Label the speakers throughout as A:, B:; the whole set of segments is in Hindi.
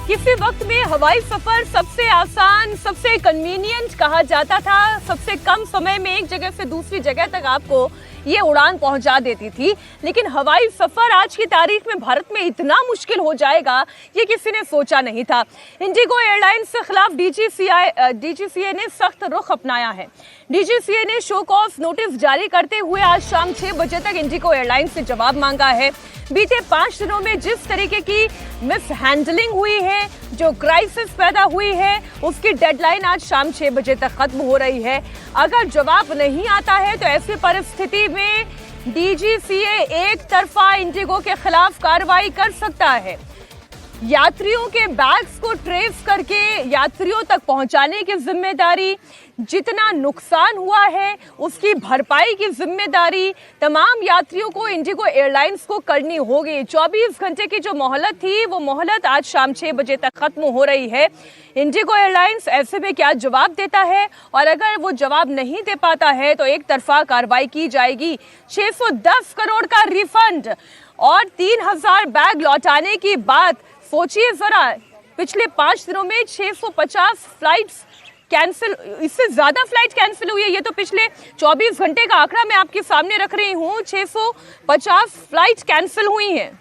A: किसी वक्त में हवाई सफर सबसे आसान, सबसे कन्वीनियंट कहा जाता था। सबसे कम समय में एक जगह से दूसरी जगह तक आपको ये उड़ान पहुंचा देती थी। लेकिन हवाई सफर आज की तारीख में भारत में इतना मुश्किल हो जाएगा ये किसी ने सोचा नहीं था। इंडिगो एयरलाइंस के खिलाफ डीजीसीए ने सख्त रुख अपनाया है। डीजीसीए ने शो कॉज नोटिस जारी करते हुए आज शाम 6 बजे तक इंडिगो एयरलाइंस से जवाब मांगा है। बीते 5 दिनों में जिस तरीके की मिस हैंडलिंग हुई है, जो क्राइसिस पैदा हुई है, उसकी डेडलाइन आज शाम 6 बजे तक खत्म हो रही है। अगर जवाब नहीं आता है तो ऐसी परिस्थिति में डीजीसीए एक तरफा इंडिगो के खिलाफ कार्रवाई कर सकता है। यात्रियों के बैग्स को ट्रेस करके यात्रियों तक पहुंचाने की जिम्मेदारी, जितना नुकसान हुआ है उसकी भरपाई की जिम्मेदारी तमाम यात्रियों को इंडिगो एयरलाइंस को करनी होगी। 24 घंटे की जो मोहलत थी वो मोहलत आज शाम 6 बजे तक खत्म हो रही है। इंडिगो एयरलाइंस ऐसे में क्या जवाब देता है, और अगर वो जवाब नहीं दे पाता है तो एक तरफा कार्रवाई की जाएगी। 610 करोड़ का रिफंड और 3000 बैग लौटाने की बात सोचिए जरा। पिछले 5 दिनों में 650 फ्लाइट्स कैंसिल, इससे ज्यादा फ्लाइट कैंसिल हुई है। ये तो पिछले 24 घंटे का आंकड़ा मैं आपके सामने रख रही हूँ। 650 फ्लाइट कैंसिल हुई हैं।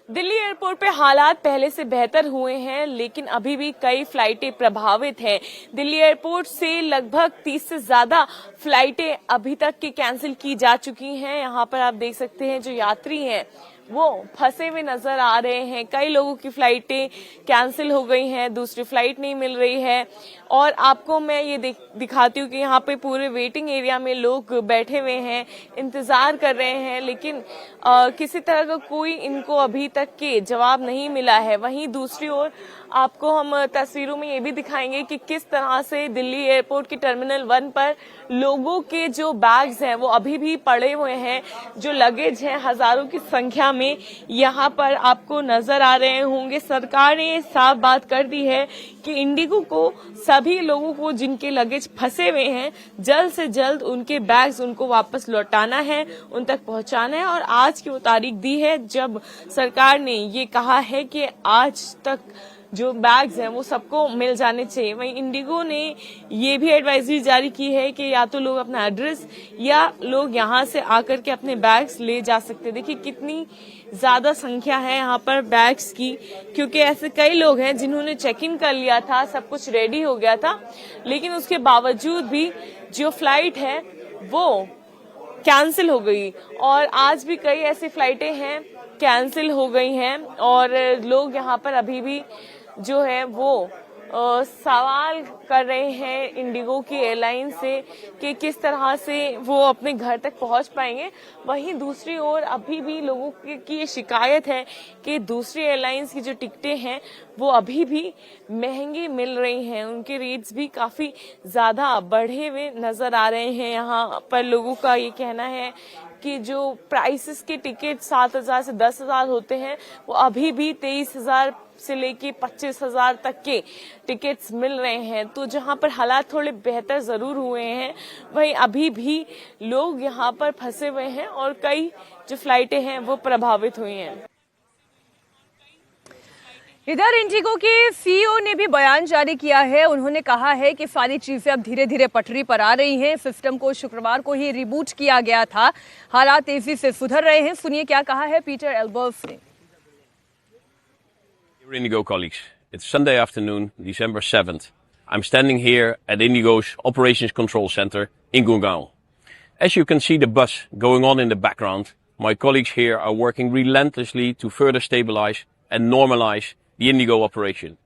B: दिल्ली एयरपोर्ट पे हालात पहले से बेहतर हुए हैं, लेकिन अभी भी कई फ्लाइटें प्रभावित हैं। दिल्ली एयरपोर्ट से लगभग 30 से ज्यादा फ्लाइटें अभी तक की कैंसिल की जा चुकी हैं। यहाँ पर आप देख सकते हैं जो यात्री हैं वो फंसे हुए नजर आ रहे हैं। कई लोगों की फ्लाइटें कैंसिल हो गई हैं, दूसरी फ्लाइट नहीं मिल रही है। और आपको मैं ये दिखाती हूँ कि यहाँ पे पूरे वेटिंग एरिया में लोग बैठे हुए हैं, इंतजार कर रहे हैं, लेकिन किसी तरह का कोई इनको अभी तक के जवाब नहीं मिला है। वहीं दूसरी ओर आपको हम तस्वीरों में ये भी दिखाएंगे कि किस तरह से दिल्ली एयरपोर्ट के टर्मिनल 1 पर लोगों के जो बैग्स हैं वो अभी भी पड़े हुए हैं। जो लगेज है हजारों की संख्या में यहाँ पर आपको नजर आ रहे होंगे। सरकार ने साफ बात कर दी है कि इंडिगो को सभी लोगों को जिनके लगेज फंसे हुए हैं जल्द से जल्द उनके बैग्स उनको वापस लौटाना है, उन तक पहुंचाना है। और आज की वो तारीख दी है जब सरकार ने ये कहा है कि आज तक जो बैग्स हैं वो सबको मिल जाने चाहिए। वहीं इंडिगो ने ये भी एडवाइजरी जारी की है कि या तो लोग अपना एड्रेस या लोग यहाँ से आकर के अपने बैग्स ले जा सकते हैं। देखिए कितनी ज्यादा संख्या है यहाँ पर बैग्स की, क्योंकि ऐसे कई लोग हैं जिन्होंने चेक इन कर लिया था, सब कुछ रेडी हो गया था, लेकिन उसके बावजूद भी जो फ्लाइट है वो कैंसिल हो गई। और आज भी कई ऐसी फ्लाइटें हैं कैंसिल हो गई हैं और लोग यहाँ पर अभी भी जो है वो सवाल कर रहे हैं इंडिगो की एयरलाइन से कि किस तरह से वो अपने घर तक पहुंच पाएंगे। वहीं दूसरी ओर अभी भी लोगों की ये शिकायत है कि दूसरी एयरलाइंस की जो टिकटें हैं वो अभी भी महंगी मिल रही हैं, उनके रेट्स भी काफी ज्यादा बढ़े हुए नजर आ रहे हैं। यहाँ पर लोगों का ये कहना है कि जो प्राइसेस के टिकट 7,000 से 10,000 होते हैं वो अभी भी 23,000 से लेके 25,000 तक के टिकट्स मिल रहे हैं। तो जहां पर हालात थोड़े बेहतर जरूर हुए हैं, वहीं अभी भी लोग यहां पर फंसे हुए हैं और कई जो फ्लाइटें हैं वो प्रभावित हुई हैं।
A: इधर इंडिगो के सीईओ ने भी बयान जारी किया है। उन्होंने कहा है कि सारी चीजें अब धीरे धीरे पटरी पर आ रही हैं। सिस्टम को शुक्रवार को ही रिबूट किया गया था, हालात तेजी से सुधर रहे हैं। सुनिए क्या कहा है पीटर एल्बर्ट्स ने।
C: Dear Indigo colleagues, it's Sunday afternoon, December 7th. I'm standing here at Indigo's Operations Control Center in Gurgaon. As you can see the bus going on in the background, my colleagues here are working relentlessly to further stabilize and normalize the Indigo operation.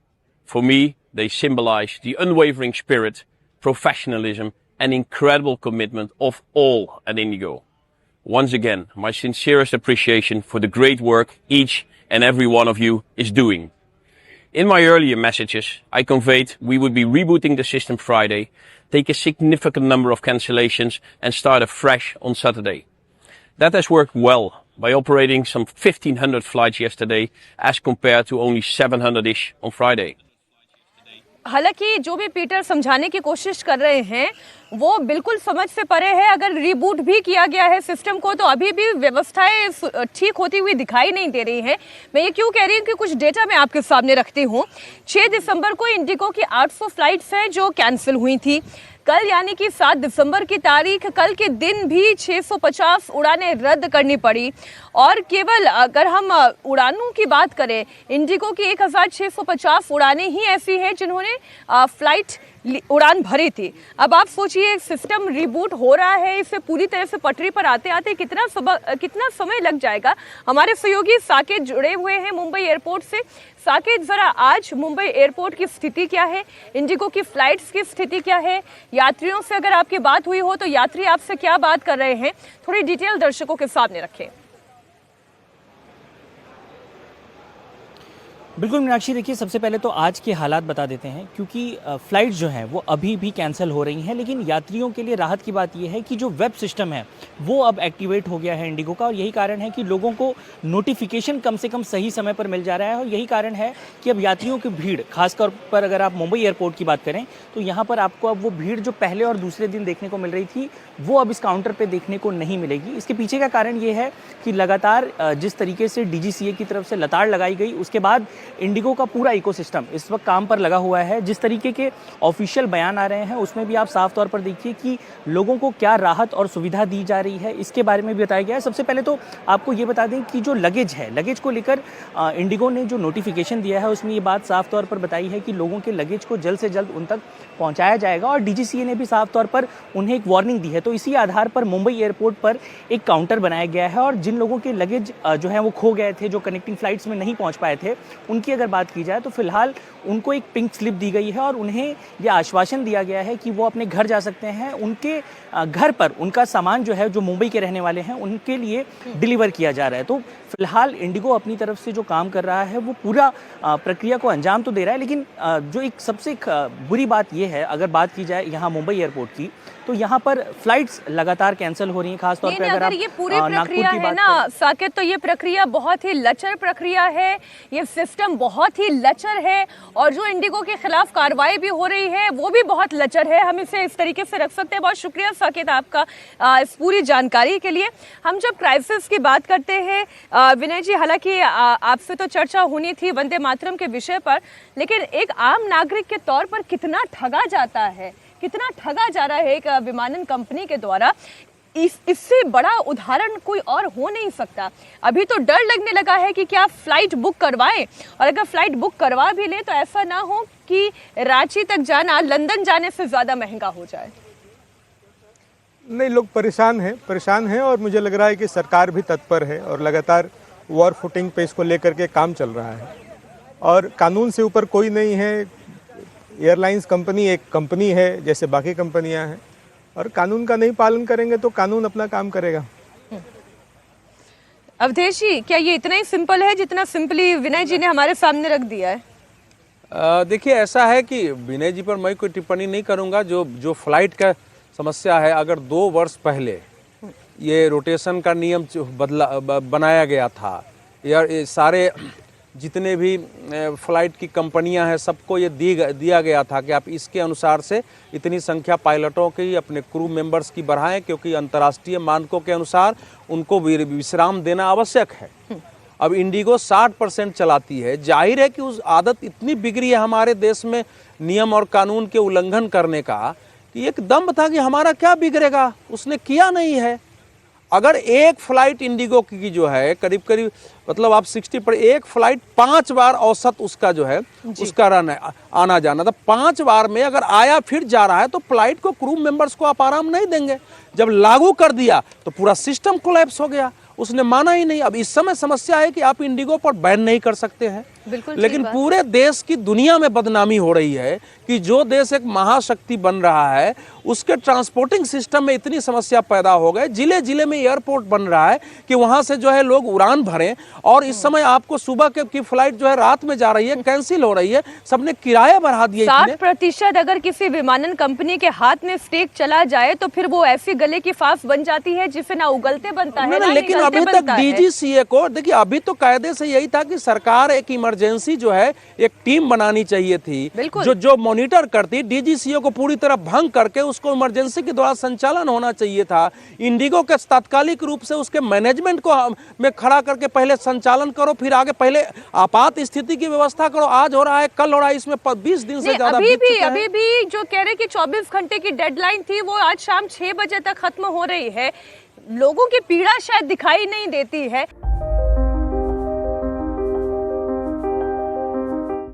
C: For me, they symbolize the unwavering spirit, professionalism and incredible commitment of all at Indigo. Once again, my sincerest appreciation for the great work each and every one of you is doing. In my earlier messages, I conveyed we would be rebooting the system Friday, take a significant number of cancellations and start afresh on Saturday. That has worked well by operating some 1,500 flights yesterday as compared to only 700-ish on Friday.
A: हालांकि जो भी पीटर समझाने की कोशिश कर रहे हैं वो बिल्कुल समझ से परे है। अगर रिबूट भी किया गया है सिस्टम को तो अभी भी व्यवस्थाएं ठीक होती हुई दिखाई नहीं दे रही हैं। मैं ये क्यों कह रही हूँ कि कुछ डेटा मैं आपके सामने रखती हूँ। 6 दिसंबर को इंडिगो की 800 फ्लाइट्स हैं जो कैंसिल हुई थी। कल यानी कि 7 दिसंबर की तारीख, कल के दिन भी 650 उड़ानें रद्द करनी पड़ी। और केवल अगर हम उड़ानों की बात करें, इंडिगो की 1650 उड़ानें ही ऐसी हैं जिन्होंने फ्लाइट उड़ान भरी थी। अब आप सोचिए सिस्टम रिबूट हो रहा है, इसे पूरी तरह से पटरी पर आते आते कितना समय लग जाएगा। हमारे सहयोगी साकेत जुड़े हुए हैं मुंबई एयरपोर्ट से। साकेत, जरा आज मुंबई एयरपोर्ट की स्थिति क्या है, इंडिगो की फ्लाइट्स की स्थिति क्या है, यात्रियों से अगर आपकी बात हुई हो तो यात्री आपसे क्या बात कर रहे हैं, थोड़ी डिटेल दर्शकों के सामने रखें।
D: बिल्कुल मीनाक्षी, देखिए सबसे पहले तो आज के हालात बता देते हैं क्योंकि फ़्लाइट्स जो हैं वो अभी भी कैंसिल हो रही हैं, लेकिन यात्रियों के लिए राहत की बात यह है कि जो वेब सिस्टम है वो अब एक्टिवेट हो गया है इंडिगो का, और यही कारण है कि लोगों को नोटिफिकेशन कम से कम सही समय पर मिल जा रहा है। और यही कारण है कि अब यात्रियों की भीड़, खासतौर पर अगर आप मुंबई एयरपोर्ट की बात करें तो यहाँ पर आपको अब वो भीड़ जो पहले और दूसरे दिन देखने को मिल रही थी वो अब इस काउंटर पर देखने को नहीं मिलेगी। इसके पीछे का कारण ये है कि लगातार जिस तरीके से DGCA की तरफ से लताड़ लगाई गई, उसके बाद इंडिगो का पूरा इकोसिस्टम इस वक्त काम पर लगा हुआ है। जिस तरीके के ऑफिशियल बयान आ रहे हैं उसमें भी आप साफ तौर पर देखिए कि लोगों को क्या राहत और सुविधा दी जा रही है, इसके बारे में भी बताया गया है। सबसे पहले तो आपको ये बता दें कि जो लगेज है, लगेज को लेकर इंडिगो ने जो नोटिफिकेशन दिया है उसमें ये बात साफ तौर पर बताई है कि लोगों के लगेज को जल्द से जल्द उन तक पहुंचाया जाएगा, और DGCA ने भी साफ तौर पर उन्हें एक वार्निंग दी है। तो इसी आधार पर मुंबई एयरपोर्ट पर एक काउंटर बनाया गया है, और जिन लोगों के लगेज जो है वो खो गए थे, जो कनेक्टिंग फ्लाइट्स में नहीं पहुंच पाए थे, उनकी अगर बात की जाए तो फिलहाल उनको एक पिंक स्लिप दी गई है और उन्हें यह आश्वासन दिया गया है कि वो अपने घर जा सकते हैं। उनके घर पर उनका सामान जो है, जो मुंबई के रहने वाले हैं, उनके लिए डिलीवर किया जा रहा है। तो फिलहाल इंडिगो अपनी तरफ से जो काम कर रहा है वो पूरा प्रक्रिया को अंजाम तो दे रहा है, लेकिन जो एक सबसे बुरी बात यह है, अगर बात की जाए यहाँ मुंबई एयरपोर्ट की, तो यहाँ पर फ्लाइट्स लगातार कैंसिल हो रही हैं। खासतौर पर अगर
A: ये पूरी प्रक्रिया है ना साकेत, तो ये प्रक्रिया बहुत ही लचर प्रक्रिया है, ये सिस्टम बहुत ही लचर है, और जो इंडिगो के खिलाफ कार्रवाई भी हो रही है वो भी बहुत लचर है। हम इसे इस तरीके से रख सकते हैं। बहुत शुक्रिया साकेत आपका इस पूरी जानकारी के लिए। हम जब क्राइसिस की बात करते हैं विनय जी, हालांकि आपसे तो चर्चा होनी थी वंदे मातरम के विषय पर, लेकिन एक आम नागरिक के तौर पर कितना ठगा जाता है, कितना ठगा जा रहा है एक विमानन कंपनी के द्वारा, इससे बड़ा उदाहरण कोई और हो नहीं सकता। अभी तो डर लगने लगा है कि क्या फ्लाइट बुक करवाएं, और अगर फ्लाइट बुक करवा भी ले तो ऐसा ना हो कि रांची तक जाना लंदन जाने से ज़्यादा महंगा हो जाए।
E: नहीं, लोग परेशान हैं और मुझे लग रहा है कि सरकार भी तत्पर है और लगातार वॉर फुटिंग पे इसको लेकर के काम चल रहा है, और कानून से ऊपर कोई नहीं है। एयरलाइंस कंपनी एक कंपनी है जैसे बाकी कंपनियां हैं, और कानून का नहीं पालन करेंगे तो कानून अपना काम करेगा।
A: अवधेश जी, क्या ये इतना ही सिंपल है जितना सिंपली विनय जी ने हमारे सामने रख दिया है?
F: देखिए, ऐसा है कि विनय जी पर मैं कोई टिप्पणी नहीं करूंगा। जो फ्लाइट का समस्या है, अगर 2 वर्ष पहले ये रोटेशन का नियम बनाया गया था, ये सारे जितने भी फ्लाइट की कंपनियां हैं सबको ये दिया गया था कि आप इसके अनुसार से इतनी संख्या पायलटों की, अपने क्रू मेंबर्स की बढ़ाएं, क्योंकि अंतर्राष्ट्रीय मानकों के अनुसार उनको विश्राम देना आवश्यक है। अब इंडिगो 60% चलाती है, जाहिर है कि उस आदत इतनी बिगड़ी है हमारे देश में नियम और कानून के उल्लंघन करने का, कि एक दम था कि हमारा क्या बिगड़ेगा, उसने किया नहीं है। अगर एक फ्लाइट इंडिगो की जो है करीब करीब मतलब आप 60 पर एक फ्लाइट 5 बार औसत उसका जो है उसका रन आना जाना था, 5 बार में अगर आया फिर जा रहा है तो फ्लाइट को, क्रू मेंबर्स को आप आराम नहीं देंगे। जब लागू कर दिया तो पूरा सिस्टम कोलैप्स हो गया, उसने माना ही नहीं। अब इस समय समस्या है कि आप इंडिगो पर बैन नहीं कर सकते हैं, लेकिन पूरे देश की दुनिया में बदनामी हो रही है कि जो देश एक महाशक्ति बन रहा है उसके ट्रांसपोर्टिंग सिस्टम में इतनी समस्या पैदा हो गए। जिले जिले में एयरपोर्ट बन रहा है कि वहां से जो है लोग उड़ान भरें, और इस समय आपको सुबह की फ्लाइट जो है रात में जा रही है, कैंसिल हो रही है। सबने किराया बढ़ा दिया।
A: 60% अगर किसी विमानन कंपनी के हाथ में स्टेक चला जाए तो फिर वो ऐसी गले की फांस बन जाती है जिसे ना उगलते बनता है ना,
F: लेकिन अभी तक DGCA को देखिए, अभी तो कायदे से यही था कि सरकार एक इमरजेंसी जो है एक टीम बनानी चाहिए थी,
A: बिल्कुल।
F: जो मॉनिटर करती। डीजीसीए को पूरी तरह भंग करके उसको इमरजेंसी के द्वारा संचालन होना चाहिए था। इंडिगो के तात्कालिक रूप से उसके मैनेजमेंट को में खड़ा करके पहले संचालन करो, फिर आगे पहले आपात स्थिति की व्यवस्था करो। आज हो रहा है, कल हो रहा है, इसमें 20 दिन से ज्यादा बीत चुके हैं।
A: अभी भी जो कह रहे कि 24 घंटे की डेडलाइन थी वो आज शाम 6 बजे तक खत्म हो रही है। लोगों की पीड़ा शायद दिखाई नहीं देती है।